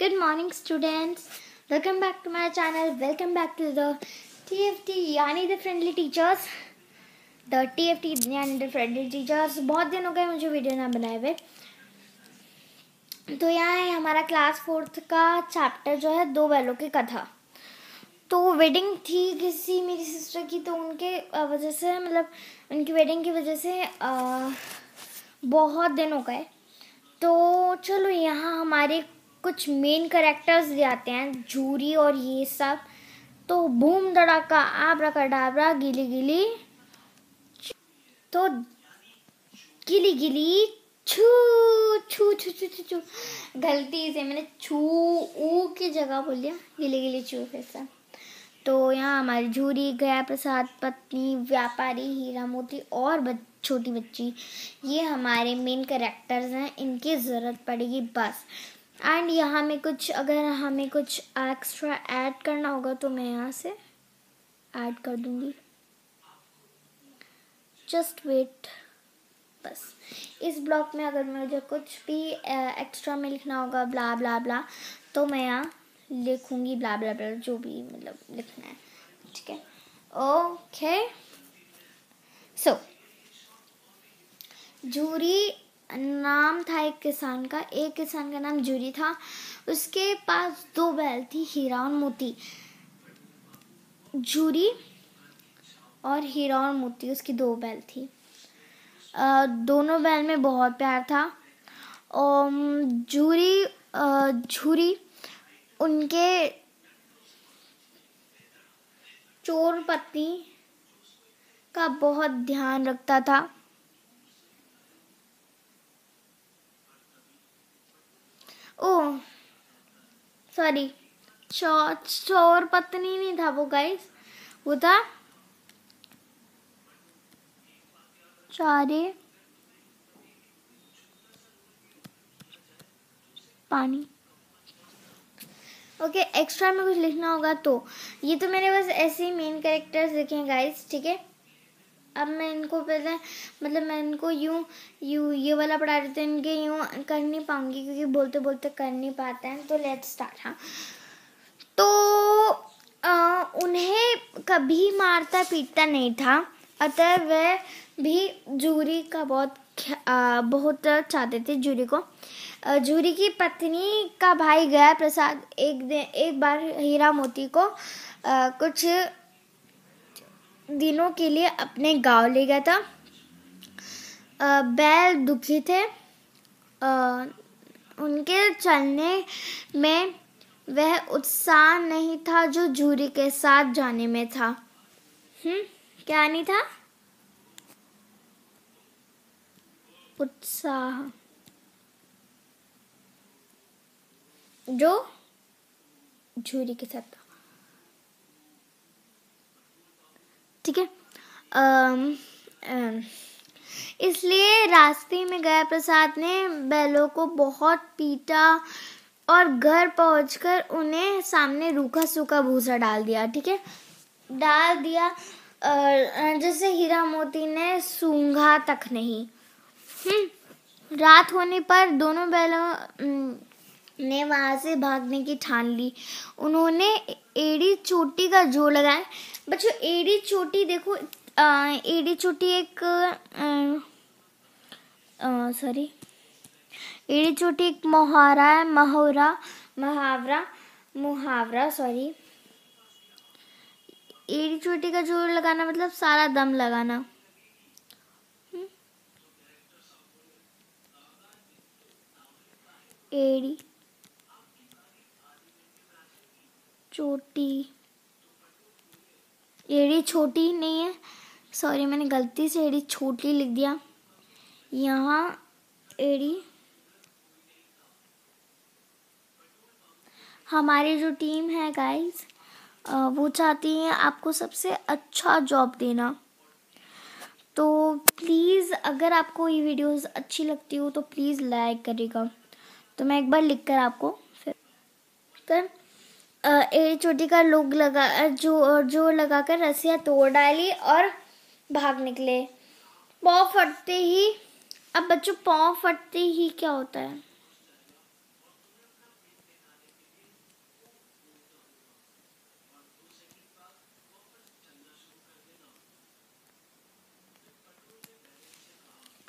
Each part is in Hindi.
Good morning, students. Welcome back to my channel. Welcome back to the TFT यानी the friendly teachers. The TFT यानी the friendly teachers. बहुत दिन हो गए मुझे वीडियो ना बनाए हुए. तो यहाँ है हमारा क्लास 4th का चैप्टर जो है दो बैलों की कथा. तो वेडिंग थी किसी मेरी सिस्टर की, तो उनके वजह से मतलब उनकी वेडिंग की वजह से बहुत दिन हो गए. तो चलो यहाँ हमारे कुछ मेन कैरेक्टर्स ले आते हैं, झूरी और ये सब. तो बूम धड़ाका आब्राकडाब्रा गिली गिली, तो गिली गिली छू छू छू छू छू छू. गलती से मैंने छू ऊ की जगह बोल दिया, गिली गिली छू फिर से. तो यहाँ हमारी झूरी, गया प्रसाद, पत्नी, व्यापारी, हीरा मोती और छोटी बच्ची, ये हमारे मेन कैरेक्टर्स हैं. इनकी ज़रूरत पड़ेगी बस. एंड यहाँ में कुछ अगर हमें कुछ एक्स्ट्रा ऐड करना होगा तो मैं यहाँ से ऐड कर दूँगी. Just wait. बस इस ब्लॉक में अगर मुझे कुछ भी एक्स्ट्रा में लिखना होगा ब्ला ब्ला ब्ला, तो मैं यहाँ लिखूँगी ब्ला ब्ला ब्ला, जो भी मतलब लिखना है. ठीक है, ओके. सो झूरी नाम था एक किसान का. एक किसान का नाम झूरी था. उसके पास दो बैल थी, हीरा और मोती. झूरी और हीरा और मोती उसकी दो बैल थी. दोनों बैल में बहुत प्यार था. झूरी उनके चोर पत्नी का बहुत ध्यान रखता था. ओह सॉरी, चोर पत्नी नहीं था वो गाइस, वो था चारे पानी. ओके, एक्स्ट्रा में कुछ लिखना होगा तो ये तो मैंने बस ऐसे ही मेन कैरेक्टर्स लिखे हैं गाइस. ठीक है, अब मैं इनको पहले मतलब मैं इनको यूँ ये वाला पढ़ा रही थी, इनके यूँ कर नहीं पाऊंगी क्योंकि बोलते बोलते कर नहीं पाते हैं. तो लेट्स स्टार्ट. हाँ, तो उन्हें कभी मारता पीटता नहीं था, अतः वह भी झूरी का बहुत चाहते थे झूरी को. झूरी की पत्नी का भाई गया प्रसाद एक बार हीरा मोती को कुछ दिनों के लिए अपने गांव ले गया था. बैल दुखी थे. उनके चलने में वह उत्साह नहीं था जो झूरी के साथ जाने में था. क्या नहीं था? उत्साह जो झूरी के साथ था. ठीक है, इसलिए रास्ते में गया प्रसाद ने बैलों को बहुत पीटा और घर पहुंचकर उन्हें सामने रूखा सूखा भूसा डाल दिया. ठीक है, डाल दिया जैसे हीरा मोती ने सूंघा तक नहीं. रात होने पर दोनों बैलों ने वहां से भागने की ठान ली. उन्होंने एड़ी चोटी का जोर लगाया. बच्चों एड़ी चोटी देखो, एड़ी चोटी एक एड़ी चोटी एक मुहावरा है. मुहावरा सॉरी. एड़ी चोटी का जोर लगाना मतलब सारा दम लगाना. एड़ी चोटी, एड़ी छोटी नहीं है, सॉरी मैंने गलती से एड़ी छोटी लिख दिया. यहाँ एड़ी हमारी जो टीम है गाइस, वो चाहती है आपको सबसे अच्छा जॉब देना. तो प्लीज़ अगर आपको ये वीडियोस अच्छी लगती हो तो प्लीज़ लाइक करिएगा. तो मैं एक बार लिख कर आपको फिर एड़ी चोटी का लोग लगा जो लगाकर रस्सियाँ तोड़ डाली और भाग निकले. पाँव फटते ही, अब बच्चों पाँव फटते ही क्या होता है?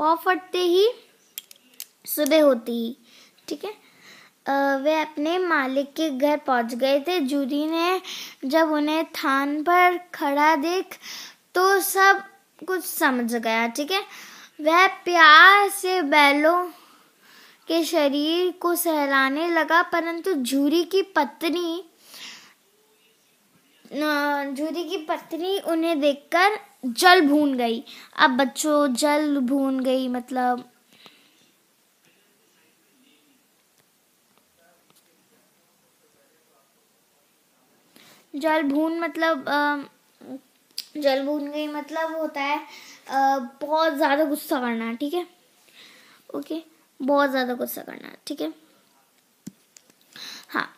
पौ फटते ही सुबह होती ही, ठीक है, वे अपने मालिक के घर पहुंच गए थे। जूरी ने जब उन्हें थान पर खड़ा देख तो सब कुछ समझ गया, ठीक है। वह प्यार से बैलों के शरीर को सहलाने लगा, परंतु जूरी की पत्नी उन्हें देखकर जल भून गई। अब बच्चों, जल भून गई मतलब जल भून गई मतलब होता है बहुत ज्यादा गुस्सा करना, ठीक है, ओके, बहुत ज्यादा गुस्सा करना, ठीक है। हाँ,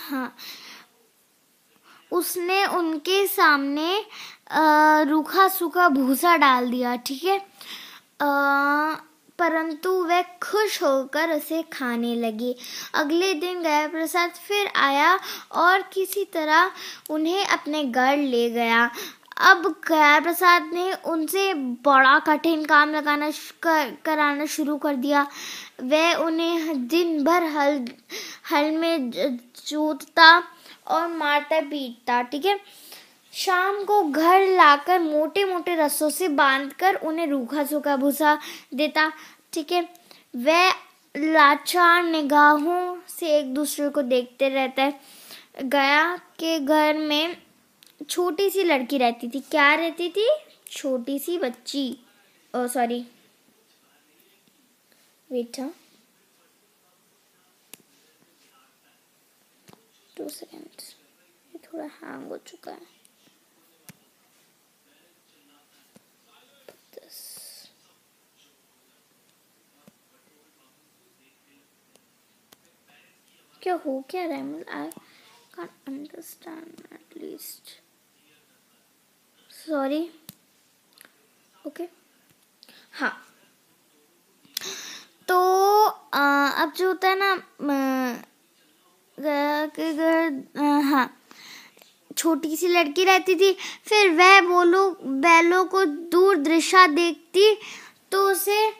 हाँ, उसने उनके सामने रूखा सूखा भूसा डाल दिया, ठीक है, परंतु वह खुश होकर उसे खाने लगी। अगले दिन गया प्रसाद फिर आया और किसी तरह उन्हें अपने घर ले गया। अब गया प्रसाद ने उनसे बड़ा कठिन काम कराना शुरू कर दिया। वह उन्हें दिन भर हल में जोतता और मारता पीटता, ठीक है। शाम को घर लाकर मोटे मोटे रस्सों से बांधकर उन्हें रूखा सूखा भूसा देता, ठीक है। वह लाचार निगाहों से एक दूसरे को देखते रहते। गया के घर में छोटी सी लड़की रहती थी। क्या रहती थी? छोटी सी बच्ची। सॉरी, बेटा 2 सेकेंड, ये थोड़ा हैंग हो चुका है। क्या हो क्या रहा है? I can't understand at least, sorry, okay. हाँ, तो अब जो होता है ना, हाँ, छोटी सी लड़की रहती थी। फिर वह बैलों को दूर दृश्य देखती तो उसे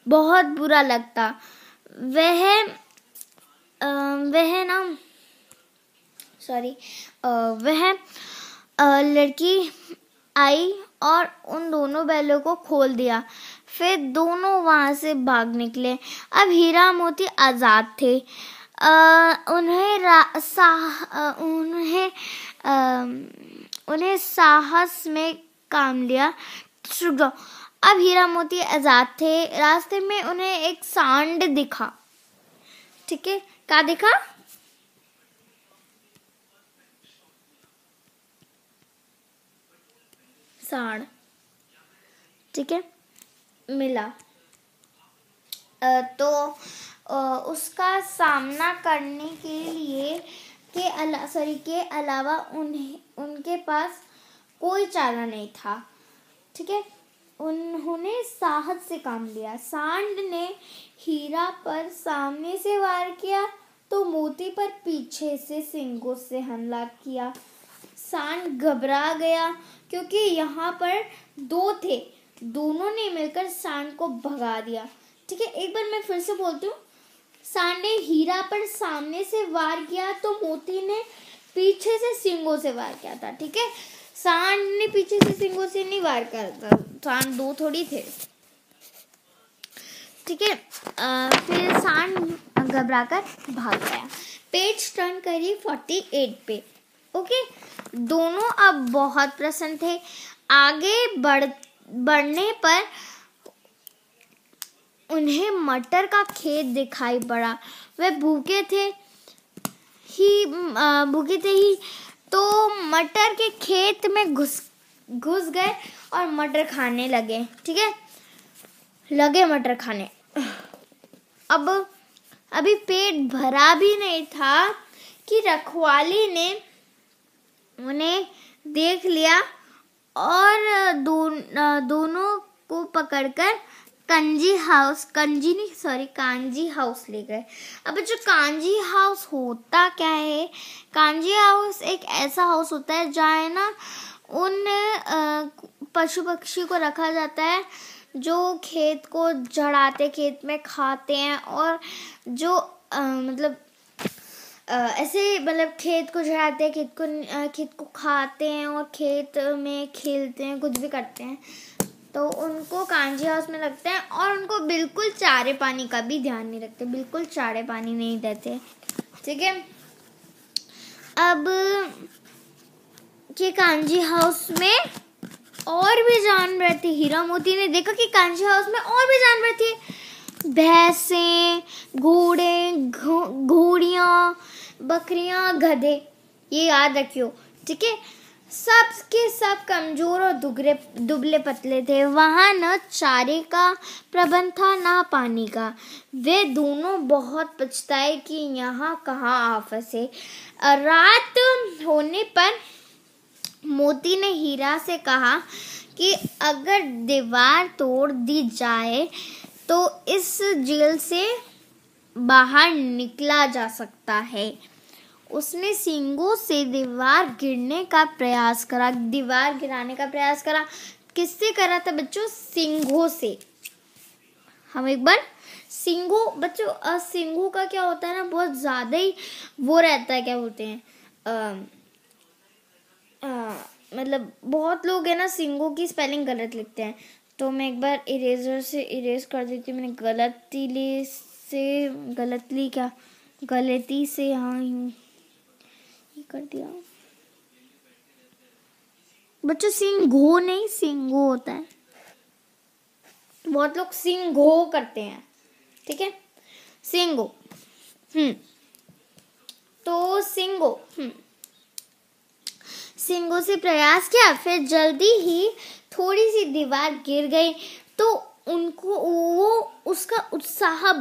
बहुत बुरा लगता। वह लड़की आई और उन दोनों बैलों को खोल दिया। फिर दोनों वहां से भाग निकले। अब हीरा मोती आजाद थे। उन्हें साहस में काम लिया। अब हीरा मोती आजाद थे। रास्ते में उन्हें एक सांड दिखा, ठीक है। क्या दिखा? सांड, ठीक है, मिला। तो उसका सामना करने के अलावा उनके पास कोई चारा नहीं था, ठीक है। उन्होंने साहस से काम लिया। सांड ने हीरा पर सामने से वार किया तो मोती पर पीछे से सींगों से हमला किया। सांड घबरा गया क्योंकि यहाँ पर 2 थे। दोनों ने मिलकर सांड को भगा दिया, ठीक है। एक बार मैं फिर से बोलती हूँ। सांड ने हीरा पर सामने से वार किया तो मोती ने पीछे से सींगों से वार किया था, ठीक है। सांड ने पीछे से सींगों से नहीं वार किया था। सांड 2 थोड़ी थे, ठीक है। फिर सांड घबराकर भाग गया। पेज टर्न करिए 48 पे, ओके। दोनों अब बहुत प्रसन्न थे। आगे बढ़ने पर उन्हें मटर का खेत दिखाई पड़ा। वे भूखे थे ही तो मटर के खेत में घुस गए और मटर खाने लगे, ठीक है। लगे मटर खाने। अब अभी पेट भरा भी नहीं था कि रखवाली ने उन्हें देख लिया और दोनों को पकड़कर कांजी हाउस ले गए। अब जो कांजी हाउस होता क्या है, कांजी हाउस एक ऐसा हाउस होता है जहाँ ना उन पशु पक्षी को रखा जाता है जो खेत को झड़ाते, खेत में खाते हैं, और जो ऐसे मतलब खेत को झड़ाते हैं, खेत को खाते हैं और खेत में खेलते हैं, कुछ भी करते हैं, तो उनको कांजी हाउस में रखते हैं। और उनको बिल्कुल चारे पानी का भी ध्यान नहीं रखते, बिल्कुल चारे पानी नहीं देते, ठीक है। अब कि कांजी हाउस में और भी जानवर थे। हीरा मोती ने देखा कि कांजी हाउस में और भी जानवर थे, भैंसें, घोड़े, घोड़ियाँ, बकरियाँ, गधे। ये याद रखियो, ठीक है। सब के सब कमजोर और दुबले पतले थे। वहाँ न चारे का प्रबंध था न पानी का। वे दोनों बहुत पछताए कि यहाँ कहाँ आ फंसे। रात होने पर मोती ने हीरा से कहा कि अगर दीवार तोड़ दी जाए तो इस जेल से बाहर निकला जा सकता है। उसने सींगों से दीवार गिराने का प्रयास करा। किससे करा था बच्चों? सींगों से। हम एक बार सींगों, बच्चों सींगों का क्या होता है ना, बहुत ज्यादा ही वो रहता है, क्या बोलते हैं, मतलब बहुत लोग है ना सींगों की स्पेलिंग गलत लिखते हैं। तो मैं एक बार इरेजर से इरेज कर देती हूँ। मैंने गलती से हाँ यूँ कर दिया। बच्चों सिंघो नहीं, सिंगो होता है। बहुत लोग सिंघो करते हैं, ठीक है, सिंगो। तो सिंगो से प्रयास किया, फिर जल्दी ही थोड़ी सी दीवार गिर गई। तो उसका उत्साह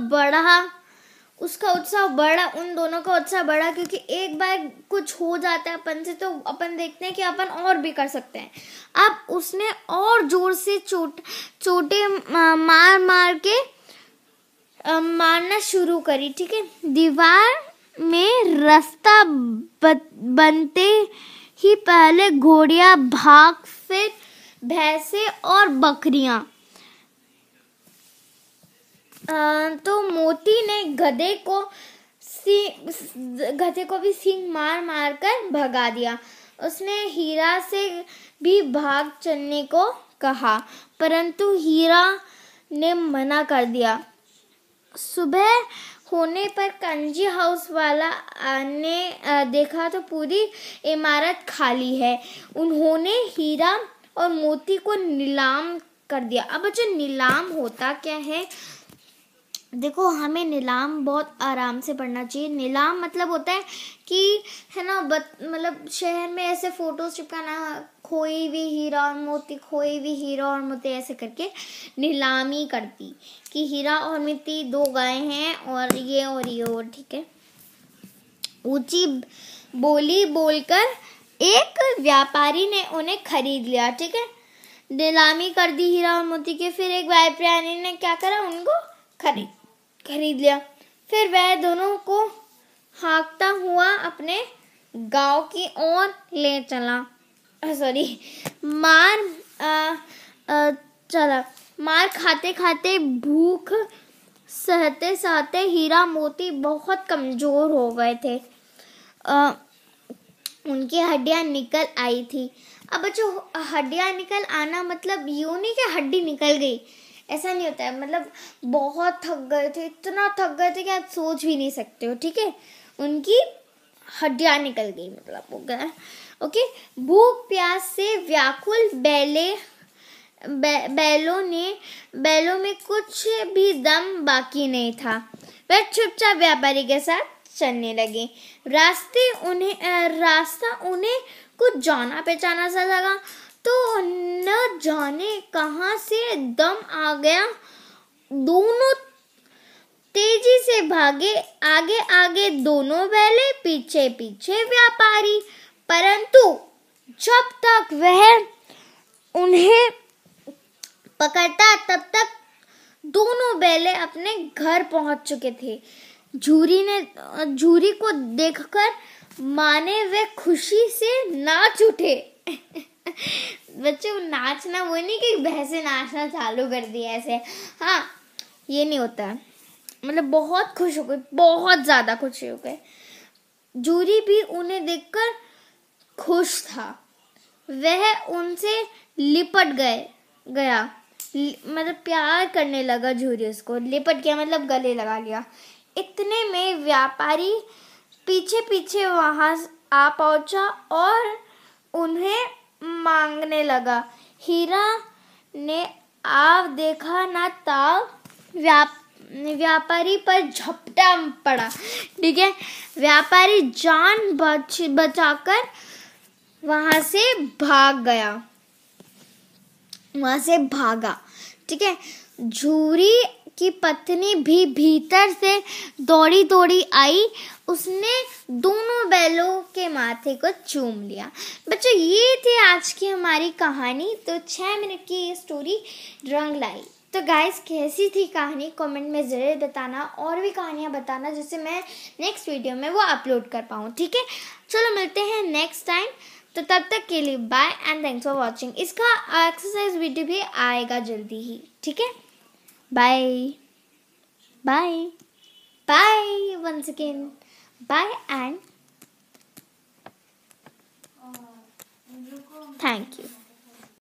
बढ़ा, उन दोनों का उत्साह बढ़ा, क्योंकि एक बार कुछ हो जाता है अपन से तो अपन देखते हैं कि अपन और भी कर सकते हैं। अब उसने और जोर से चोटे मार के मारना शुरू करी, ठीक है। दीवार में रास्ता बनते ही पहले घोड़ियां भाग, फिर भैंसे और बकरियां। तो मोती ने गधे को भी सींग मार कर भगा दिया। उसने हीरा से भी भाग चलने को कहा, परंतु हीरा ने मना कर दिया। सुबह होने पर कांजी हाउस वाला ने देखा तो पूरी इमारत खाली है। उन्होंने हीरा और मोती को नीलाम कर दिया। अब बच्चों नीलाम होता क्या है, देखो हमें नीलाम बहुत आराम से पढ़ना चाहिए। नीलाम मतलब होता है कि है ना, मतलब शहर में ऐसे फोटोज चिपकाना, खोई हुई हीरा और मोती ऐसे करके नीलामी करती कि हीरा और मोती दो गाय हैं और ये और, ठीक है। ऊंची बोली बोलकर एक व्यापारी ने उन्हें खरीद लिया, ठीक है। नीलामी कर दी हीरा और मोती के। फिर एक व्यापारी ने क्या करा, उनको खरीद लिया। फिर वह दोनों को हाँकता हुआ अपने गांव की ओर ले चला। मार खाते खाते, भूख सहते सहते हीरा मोती बहुत कमजोर हो गए थे। उनकी हड्डियां निकल आई थी। अब बच्चों हड्डियां निकल आना मतलब यूं नहीं कि हड्डी निकल गई, ऐसा नहीं होता है। मतलब बहुत थक गए थे, इतना थक गए थे कि आप सोच भी नहीं सकते हो, ठीक है। उनकी हड्डियां निकल गई मतलब हो गया, ओके। भूख प्यास से व्याकुल बैलों में कुछ भी दम बाकी नहीं था। वह चुपचाप व्यापारी के साथ चलने लगे। रास्ता उन्हें कुछ जाना पहचाना सा लगा, तो न जाने कहां से दम आ गया। दोनों तेजी से भागे, आगे आगे दोनों बैले, पीछे पीछे व्यापारी। परंतु जब तक वह उन्हें पकड़ता तब तक दोनों बैले अपने घर पहुंच चुके थे। झूरी को देखकर माने वे खुशी से नाच उठे। बच्चों, नाचना वो नहीं कि भैंसे नाचना चालू कर दिया ऐसे, हाँ ये नहीं होता है, मतलब बहुत खुश हो गए, बहुत ज्यादा खुश हो गए। झूरी भी उन्हें देखकर खुश था। वह उनसे लिपट गया, मतलब प्यार करने लगा। झूरी उसको लिपट गया, मतलब गले लगा लिया। इतने में व्यापारी पीछे पीछे वहां आ पहुंचा और उन्हें मांगने लगा। हीरा ने आप देखा ना ताव व्यापारी पर झपटा पड़ा। ठीक है, व्यापारी जान बचाकर वहां से भागा। ठीक है, झूरी की पत्नी भी भीतर से दौड़ी आई। उसने दोनों बैलों के माथे को चूम लिया। बच्चों, ये थी आज की हमारी कहानी। तो 6 मिनट की ये स्टोरी रंग लाई। तो गाइस, कैसी थी कहानी कमेंट में ज़रूर बताना, और भी कहानियाँ बताना जिससे मैं नेक्स्ट वीडियो में वो अपलोड कर पाऊँ। ठीक है, चलो मिलते हैं नेक्स्ट टाइम। तो तब तक के लिए bye and thanks for watching. इसका एक्सरसाइज वीडियो भी आएगा जल्दी ही। ठीक है, bye bye bye once again, bye and thank you.